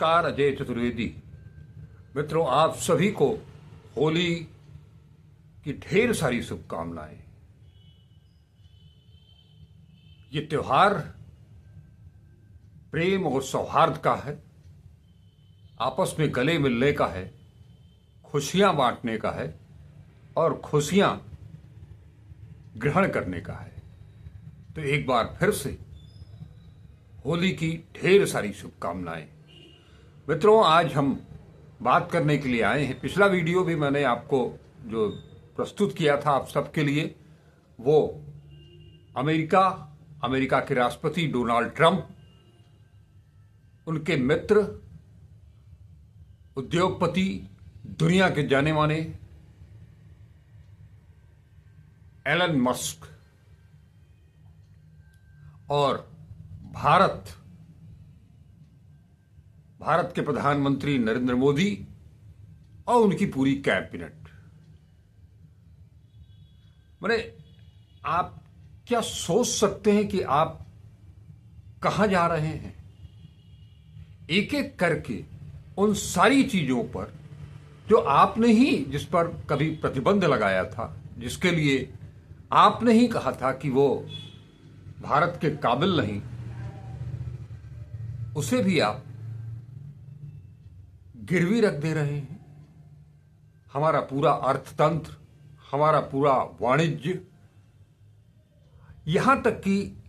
नमस्कार, अजय चतुर्वेदी। मित्रों, आप सभी को होली की ढेर सारी शुभकामनाएं। ये त्योहार प्रेम और सौहार्द का है, आपस में गले मिलने का है, खुशियां बांटने का है और खुशियां ग्रहण करने का है। तो एक बार फिर से होली की ढेर सारी शुभकामनाएं। मित्रों, आज हम बात करने के लिए आए हैं। पिछला वीडियो भी मैंने आपको जो प्रस्तुत किया था आप सबके लिए, वो अमेरिका के राष्ट्रपति डोनाल्ड ट्रंप, उनके मित्र, उद्योगपति, दुनिया के जाने माने एलन मस्क और भारत के प्रधानमंत्री नरेंद्र मोदी और उनकी पूरी कैबिनेट। मैंने आप क्या सोच सकते हैं कि आप कहां जा रहे हैं? एक एक करके उन सारी चीजों पर जो आपने ही जिस पर कभी प्रतिबंध लगाया था, जिसके लिए आपने ही कहा था कि वो भारत के काबिल नहीं, उसे भी आप गिरवी रख दे रहे हैं। हमारा पूरा अर्थतंत्र, हमारा पूरा वाणिज्य, यहां तक कि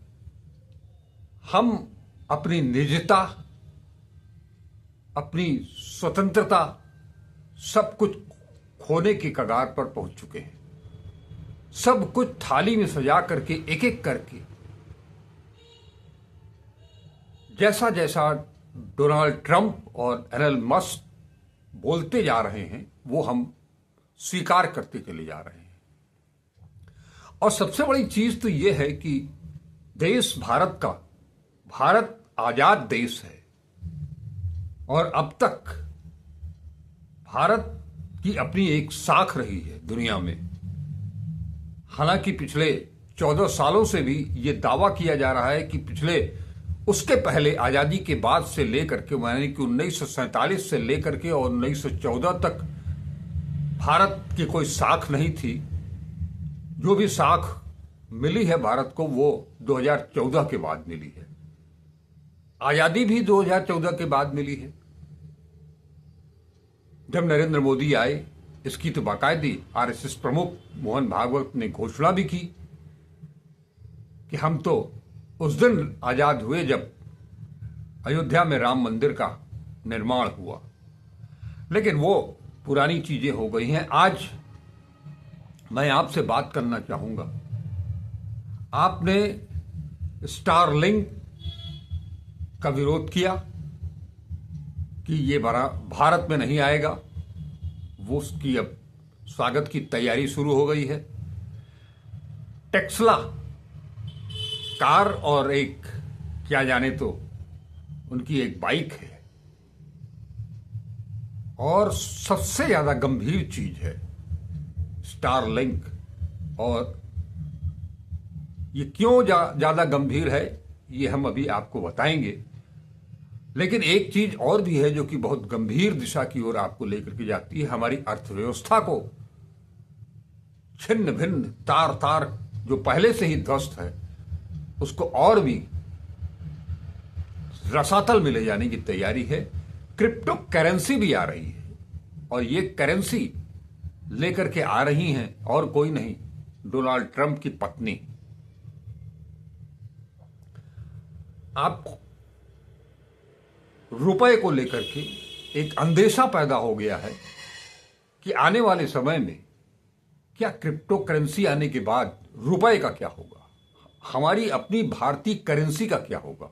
हम अपनी निजता, अपनी स्वतंत्रता, सब कुछ खोने की कगार पर पहुंच चुके हैं। सब कुछ थाली में सजा करके एक एक करके जैसा जैसा डोनाल्ड ट्रंप और एलन मस्क बोलते जा रहे हैं वो हम स्वीकार करते चले जा रहे हैं। और सबसे बड़ी चीज तो यह है कि देश भारत आजाद देश है और अब तक भारत की अपनी एक साख रही है दुनिया में। हालांकि पिछले 14 सालों से भी ये दावा किया जा रहा है कि उसके पहले आजादी के बाद से लेकर के, यानी कि 1947 से लेकर के और 1914 तक भारत की कोई साख नहीं थी। जो भी साख मिली है भारत को वो 2014 के बाद मिली है। आजादी भी 2014 के बाद मिली है, जब नरेंद्र मोदी आए। इसकी तो बाकायदी आरएसएस प्रमुख मोहन भागवत ने घोषणा भी की कि हम तो उस दिन आजाद हुए जब अयोध्या में राम मंदिर का निर्माण हुआ। लेकिन वो पुरानी चीजें हो गई हैं। आज मैं आपसे बात करना चाहूंगा। आपने स्टारलिंक का विरोध किया कि ये भारत में नहीं आएगा। वो उसकी अब स्वागत की तैयारी शुरू हो गई है। टेस्ला कार और एक क्या जाने तो उनकी एक बाइक है। और सबसे ज्यादा गंभीर चीज है स्टारलिंक। और ये क्यों ज्यादा गंभीर है ये हम अभी आपको बताएंगे। लेकिन एक चीज और भी है जो कि बहुत गंभीर दिशा की ओर आपको लेकर के जाती है। हमारी अर्थव्यवस्था को छिन्न भिन्न, तार तार जो पहले से ही ध्वस्त है, उसको और भी रसातल में ले जाने की तैयारी है। क्रिप्टो करेंसी भी आ रही है और ये करेंसी लेकर के आ रही हैं और कोई नहीं, डोनाल्ड ट्रंप की पत्नी। आप रुपए को लेकर के एक अंदेशा पैदा हो गया है कि आने वाले समय में क्या क्रिप्टो करेंसी आने के बाद रुपए का क्या होगा, हमारी अपनी भारतीय करेंसी का क्या होगा।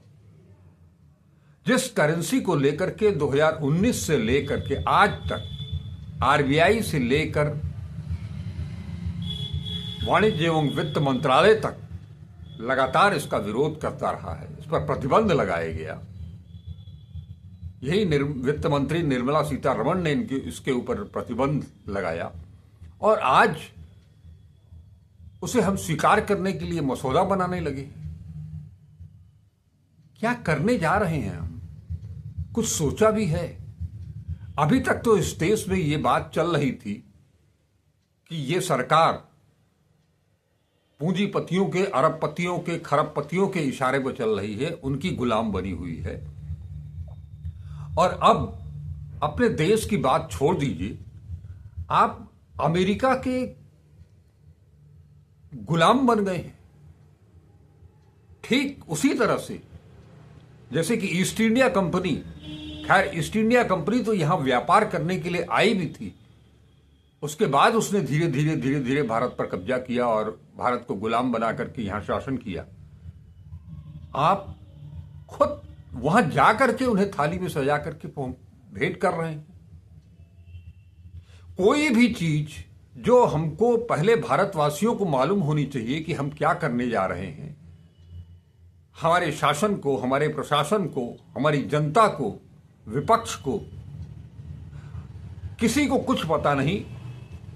जिस करेंसी को लेकर के 2019 से लेकर के आज तक आरबीआई से लेकर वाणिज्य एवं वित्त मंत्रालय तक लगातार इसका विरोध करता रहा है, इस पर प्रतिबंध लगाया गया। यही वित्त मंत्री निर्मला सीतारमण ने इसके ऊपर प्रतिबंध लगाया और आज उसे हम स्वीकार करने के लिए मसौदा बनाने लगे। क्या करने जा रहे हैं हम? कुछ सोचा भी है? अभी तक तो इस देश में ये बात चल रही थी कि ये सरकार पूंजीपतियों के, अरबपतियों के, खरबपतियों के इशारे पर चल रही है, उनकी गुलाम बनी हुई है। और अब अपने देश की बात छोड़ दीजिए, आप अमेरिका के गुलाम बन गए हैं। ठीक उसी तरह से जैसे कि ईस्ट इंडिया कंपनी, खैर ईस्ट इंडिया कंपनी तो यहां व्यापार करने के लिए आई भी थी, उसके बाद उसने धीरे धीरे धीरे धीरे भारत पर कब्जा किया और भारत को गुलाम बना करके यहां शासन किया। आप खुद वहां जाकर के उन्हें थाली में सजा करके भेंट कर रहे हैं। कोई भी चीज जो हमको पहले भारतवासियों को मालूम होनी चाहिए कि हम क्या करने जा रहे हैं, हमारे शासन को, हमारे प्रशासन को, हमारी जनता को, विपक्ष को, किसी को कुछ पता नहीं।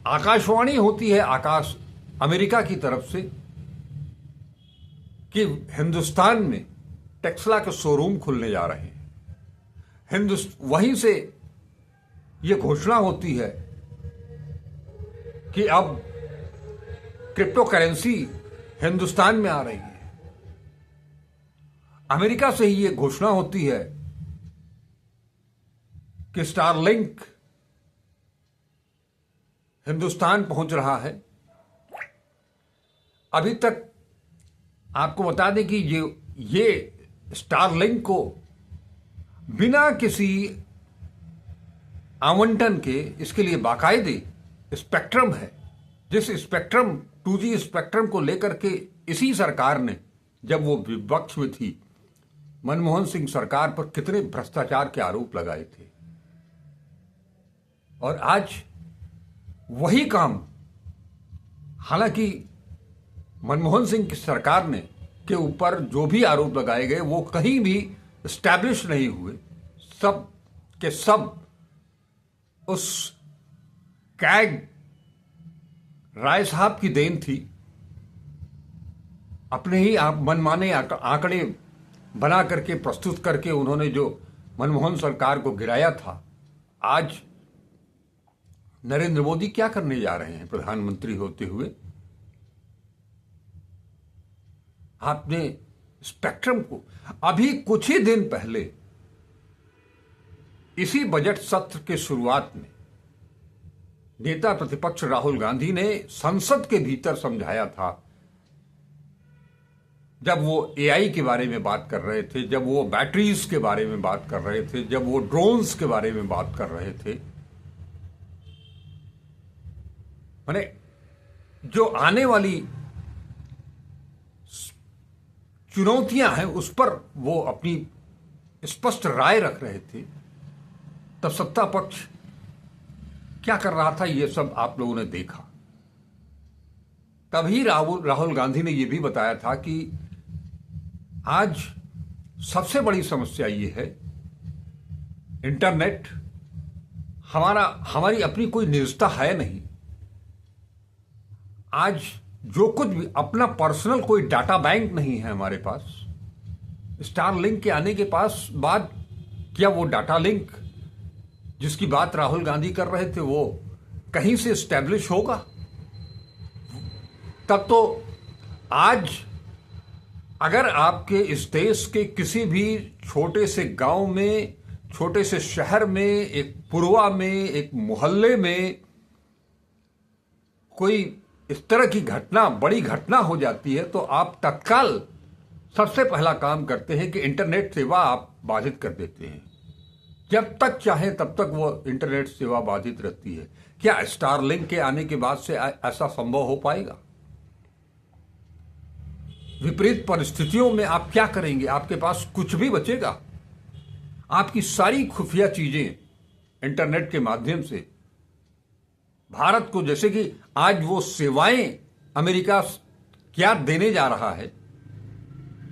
आकाशवाणी होती है आकाश अमेरिका की तरफ से कि हिंदुस्तान में टेस्ला के शोरूम खुलने जा रहे हैं। वहीं से यह घोषणा होती है कि अब क्रिप्टो करेंसी हिंदुस्तान में आ रही है। अमेरिका से ही यह घोषणा होती है कि स्टारलिंक हिंदुस्तान पहुंच रहा है। अभी तक आपको बता दें कि ये स्टारलिंक को बिना किसी आवंटन के, इसके लिए बाकायदे स्पेक्ट्रम है, जिस स्पेक्ट्रम 2G स्पेक्ट्रम को लेकर के इसी सरकार ने, जब वो विपक्ष में थी, मनमोहन सिंह सरकार पर कितने भ्रष्टाचार के आरोप लगाए थे। और आज वही काम, हालांकि मनमोहन सिंह की सरकार ने के ऊपर जो भी आरोप लगाए गए वो कहीं भी एस्टैब्लिश नहीं हुए, सब के सब उस कैग राय साहब की देन थी। अपने ही मनमाने आंकड़े बना करके, प्रस्तुत करके उन्होंने जो मनमोहन सरकार को गिराया था। आज नरेंद्र मोदी क्या करने जा रहे हैं प्रधानमंत्री होते हुए? आपने स्पेक्ट्रम को अभी कुछ ही दिन पहले इसी बजट सत्र के शुरुआत में नेता प्रतिपक्ष राहुल गांधी ने संसद के भीतर समझाया था, जब वो एआई के बारे में बात कर रहे थे, जब वो बैटरीज के बारे में बात कर रहे थे, जब वो ड्रोन्स के बारे में बात कर रहे थे, माने जो आने वाली चुनौतियां हैं उस पर वो अपनी स्पष्ट राय रख रहे थे। तब सत्ता पक्ष क्या कर रहा था, ये सब आप लोगों ने देखा। तभी राहुल गांधी ने यह भी बताया था कि आज सबसे बड़ी समस्या ये है, इंटरनेट हमारी अपनी कोई निजता है नहीं। आज जो कुछ भी अपना पर्सनल कोई डाटा बैंक नहीं है हमारे पास। स्टारलिंक के आने के बाद क्या वो डाटा लिंक जिसकी बात राहुल गांधी कर रहे थे वो कहीं से एस्टैब्लिश होगा? तब तो आज अगर आपके इस देश के किसी भी छोटे से गांव में, छोटे से शहर में, एक पुरवा में, एक मोहल्ले में कोई इस तरह की घटना, बड़ी घटना हो जाती है, तो आप तत्काल सबसे पहला काम करते हैं कि इंटरनेट सेवा आप बाधित कर देते हैं। जब तक चाहे तब तक वो इंटरनेट सेवा बाधित रहती है। क्या स्टारलिंक के आने के बाद से ऐसा संभव हो पाएगा? विपरीत परिस्थितियों में आप क्या करेंगे? आपके पास कुछ भी बचेगा? आपकी सारी खुफिया चीजें इंटरनेट के माध्यम से भारत को, जैसे कि आज वो सेवाएं अमेरिका क्या देने जा रहा है,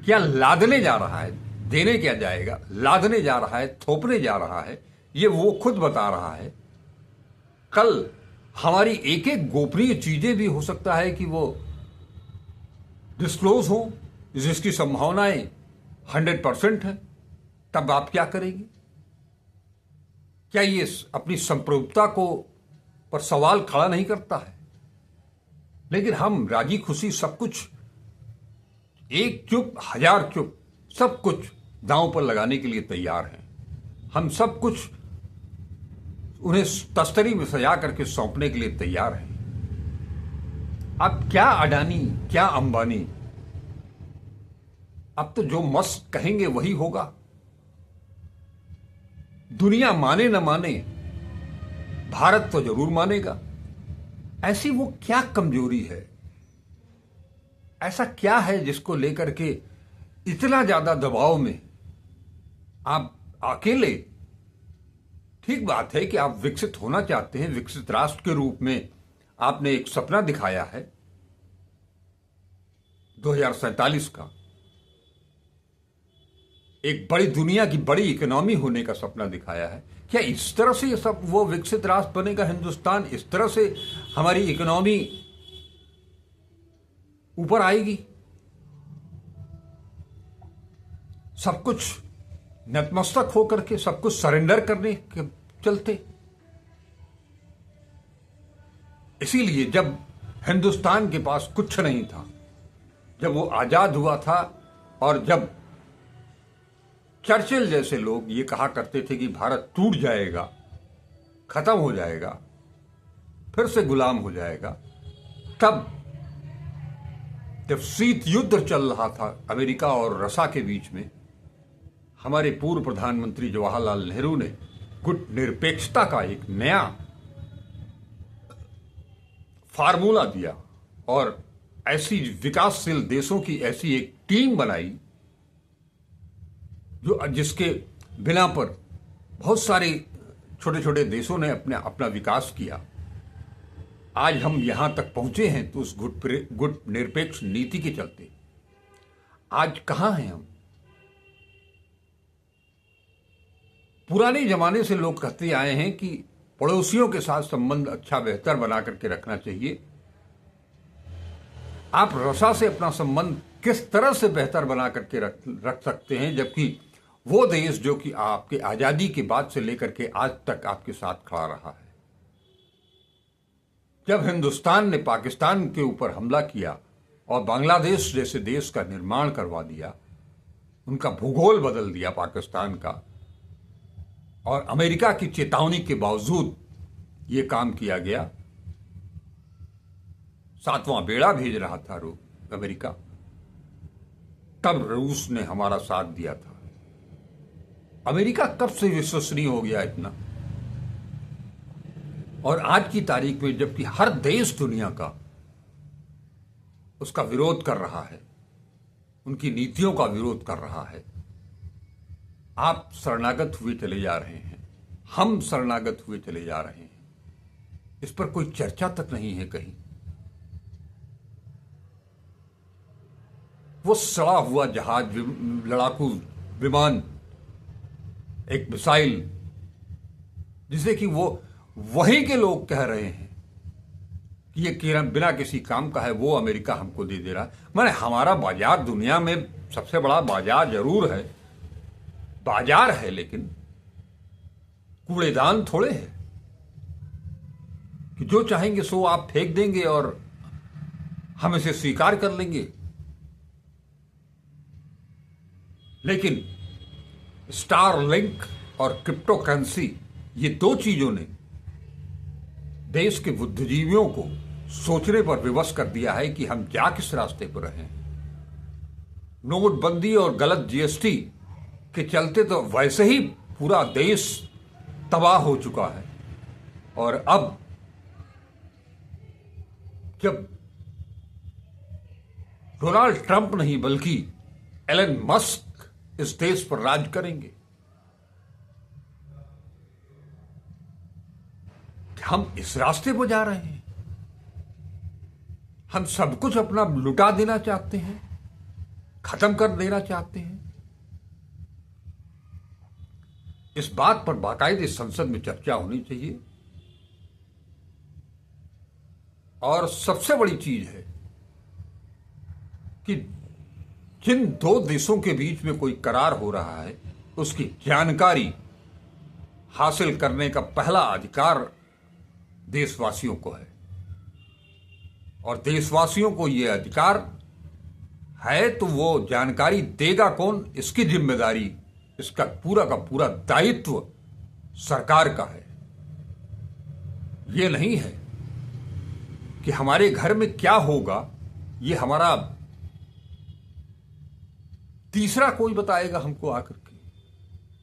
क्या लादने जा रहा है, देने क्या जाएगा, लादने जा रहा है, थोपने जा रहा है, ये वो खुद बता रहा है। कल हमारी एक एक गोपनीय चीजें भी हो सकता है कि वो डिस्क्लोज हो, जिसकी संभावनाएं 100% है। तब आप क्या करेंगे? क्या ये अपनी संप्रभुता को पर सवाल खड़ा नहीं करता है? लेकिन हम राजी खुशी सब कुछ, एक चुप हजार चुप, सब कुछ दांव पर लगाने के लिए तैयार हैं। हम सब कुछ उन्हें तस्तरी में सजा करके सौंपने के लिए तैयार हैं। अब क्या अडानी, क्या अंबानी, अब तो जो मस्क कहेंगे वही होगा। दुनिया माने न माने, भारत तो जरूर मानेगा। ऐसी वो क्या कमजोरी है, ऐसा क्या है जिसको लेकर के इतना ज्यादा दबाव में आप अकेले? ठीक बात है कि आप विकसित होना चाहते हैं, विकसित राष्ट्र के रूप में आपने एक सपना दिखाया है 2047 का, एक बड़ी दुनिया की बड़ी इकोनॉमी होने का सपना दिखाया है। क्या इस तरह से ये सब वो विकसित राष्ट्र बनेगा हिंदुस्तान? इस तरह से हमारी इकोनॉमी ऊपर आएगी? सब कुछ नतमस्तक होकर के, सब कुछ सरेंडर करने के चलते? इसीलिए जब हिंदुस्तान के पास कुछ नहीं था, जब वो आजाद हुआ था, और जब चर्चिल जैसे लोग ये कहा करते थे कि भारत टूट जाएगा, खत्म हो जाएगा, फिर से गुलाम हो जाएगा, तब जब शीत युद्ध चल रहा था अमेरिका और रसा के बीच में, हमारे पूर्व प्रधानमंत्री जवाहरलाल नेहरू ने गुट निरपेक्षता का एक नया फार्मूला दिया और ऐसी विकासशील देशों की ऐसी एक टीम बनाई जिसके बिना पर बहुत सारे छोटे छोटे देशों ने अपना विकास किया। आज हम यहां तक पहुंचे हैं तो उस गुट निरपेक्ष नीति के चलते। आज कहां हैं हम? पुराने जमाने से लोग कहते आए हैं कि पड़ोसियों के साथ संबंध अच्छा बेहतर बना करके रखना चाहिए। आप रसा से अपना संबंध किस तरह से बेहतर बना करके रख सकते हैं, जबकि वो देश जो कि आपके आजादी के बाद से लेकर के आज तक आपके साथ खड़ा रहा है। जब हिंदुस्तान ने पाकिस्तान के ऊपर हमला किया और बांग्लादेश जैसे देश का निर्माण करवा दिया, उनका भूगोल बदल दिया पाकिस्तान का, और अमेरिका की चेतावनी के बावजूद यह काम किया गया, 7वां बेड़ा भेज रहा था अमेरिका, तब रूस ने हमारा साथ दिया था। अमेरिका कब से विश्वसनीय हो गया इतना? और आज की तारीख में जबकि हर देश दुनिया का उसका विरोध कर रहा है, उनकी नीतियों का विरोध कर रहा है, आप शरणागत हुए चले जा रहे हैं, हम शरणागत हुए चले जा रहे हैं। इस पर कोई चर्चा तक नहीं है कहीं। वो सड़ा हुआ जहाज, लड़ाकू विमान, एक मिसाइल, जिसे कि वो वहीं के लोग कह रहे हैं कि ये बिना किसी काम का है, वो अमेरिका हमको दे दे रहा है। माने हमारा बाजार दुनिया में सबसे बड़ा बाजार जरूर है, बाजार है, लेकिन कूड़ेदान थोड़े है कि जो चाहेंगे सो आप फेंक देंगे और हम इसे स्वीकार कर लेंगे। लेकिन स्टारलिंक और क्रिप्टो करेंसी, ये दो चीजों ने देश के बुद्धिजीवियों को सोचने पर विवश कर दिया है कि हम जा किस रास्ते पर रहे हैं। नोटबंदी और गलत जीएसटी के चलते तो वैसे ही पूरा देश तबाह हो चुका है, और अब जब डोनाल्ड ट्रंप नहीं बल्कि एलन मस्क इस देश पर राज करेंगे, हम इस रास्ते पर जा रहे हैं। हम सब कुछ अपना लुटा देना चाहते हैं, खत्म कर देना चाहते हैं। इस बात पर बाकायदे संसद में चर्चा होनी चाहिए। और सबसे बड़ी चीज है कि जिन दो देशों के बीच में कोई करार हो रहा है, उसकी जानकारी हासिल करने का पहला अधिकार देशवासियों को है, और देशवासियों को यह अधिकार है तो वो जानकारी देगा कौन, इसकी जिम्मेदारी, इसका पूरा का पूरा दायित्व सरकार का है। ये नहीं है कि हमारे घर में क्या होगा ये हमारा तीसरा कोई बताएगा हमको, आकर के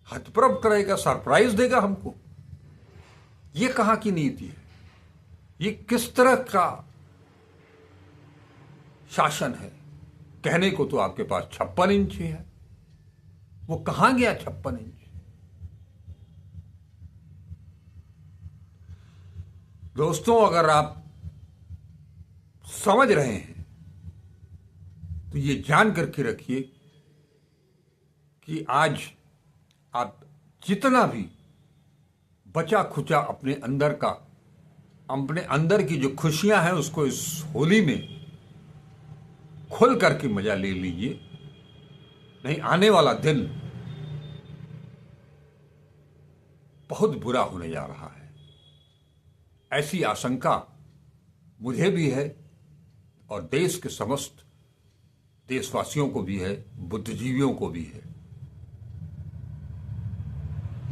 हतप्रभ करेगा, सरप्राइज देगा हमको। ये कहां की नीति है? ये किस तरह का शासन है? कहने को तो आपके पास 56 इंच है, वो कहां गया 56 इंच? दोस्तों, अगर आप समझ रहे हैं तो ये जान करके रखिए कि आज आप जितना भी बचा खुचा अपने अंदर की जो खुशियां हैं उसको इस होली में खुल करके मजा ले लीजिए। नहीं, आने वाला दिन बहुत बुरा होने जा रहा है, ऐसी आशंका मुझे भी है और देश के समस्त देशवासियों को भी है, बुद्धिजीवियों को भी है।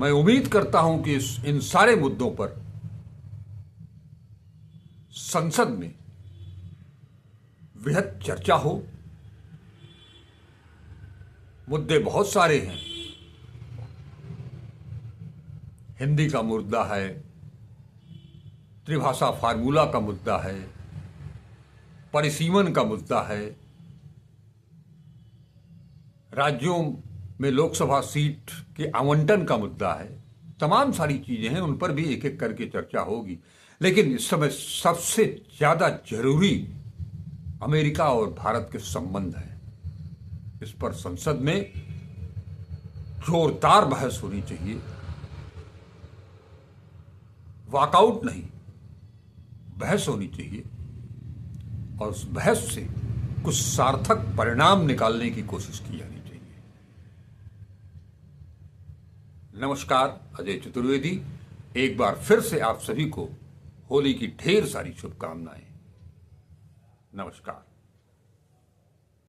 मैं उम्मीद करता हूं कि इन सारे मुद्दों पर संसद में वृहद चर्चा हो। मुद्दे बहुत सारे हैं, हिंदी का मुद्दा है, त्रिभाषा फार्मूला का मुद्दा है, परिसीमन का मुद्दा है, राज्यों में लोकसभा सीट के आवंटन का मुद्दा है, तमाम सारी चीजें हैं, उन पर भी एक एक करके चर्चा होगी। लेकिन इस समय सबसे ज्यादा जरूरी अमेरिका और भारत के संबंध है। इस पर संसद में जोरदार बहस होनी चाहिए, वॉकआउट नहीं, बहस होनी चाहिए, और उस बहस से कुछ सार्थक परिणाम निकालने की कोशिश की जानी चाहिए। नमस्कार, अजय चतुर्वेदी एक बार फिर से आप सभी को होली की ढेर सारी शुभकामनाएं। नमस्कार।